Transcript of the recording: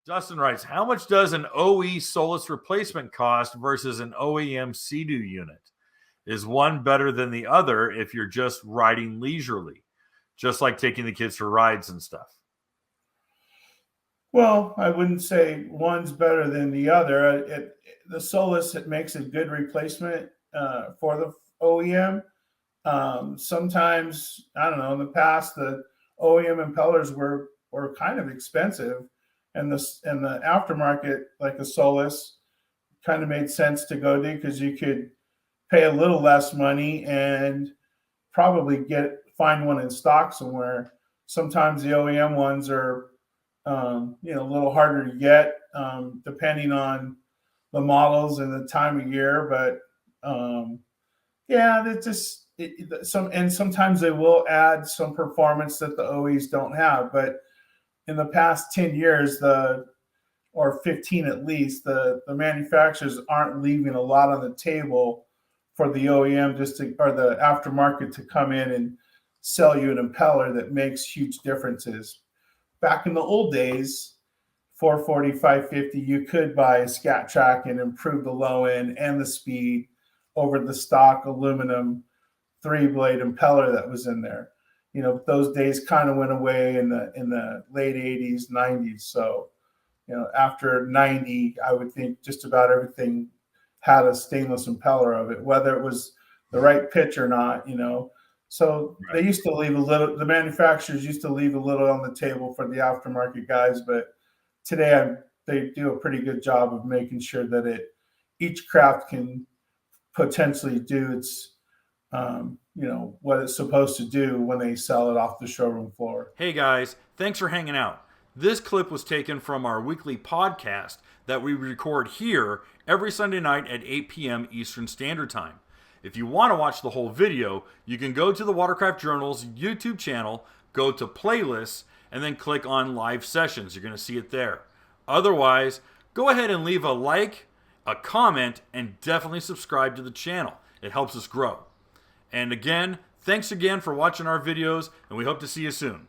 Justin writes, how much does an OE Solus replacement cost versus an OEM Sea-Doo unit? Is one better than the other if you're just riding leisurely, just like taking the kids for rides and stuff? Well, I wouldn't say one's better than the other. The Solus, it makes a good replacement for the OEM. Sometimes, I don't know, in the past, the OEM impellers were kind of expensive, and the aftermarket, like a Solus, kind of made sense to go to because you could pay a little less money and probably find one in stock somewhere. Sometimes the OEM ones are a little harder to get, depending on the models and the time of year. But yeah, that's just sometimes they will add some performance that the OEs don't have. But in the past 10 years, or 15 at least, the manufacturers aren't leaving a lot on the table for the OEM or the aftermarket to come in and sell you an impeller that makes huge differences. Back in the old days, 440, 550, you could buy a Scat Track and improve the low end and the speed over the stock aluminum 3-blade impeller that was in there. Those days kind of went away in the late 80s, 90s. So, after 90, I would think just about everything had a stainless impeller of it, whether it was the right pitch or not. So They used to leave the manufacturers used to leave a little on the table for the aftermarket guys, but today they do a pretty good job of making sure that each craft can potentially do its, what it's supposed to do when they sell it off the showroom floor. Hey guys, thanks for hanging out. This clip was taken from our weekly podcast that we record here every Sunday night at 8 p.m. Eastern Standard Time. If you want to watch the whole video, you can go to the Watercraft Journal's YouTube channel, go to playlists, and then click on live sessions. You're going to see it there. Otherwise, go ahead and leave a like, a comment, and definitely subscribe to the channel. It helps us grow. And again, thanks again for watching our videos, and we hope to see you soon.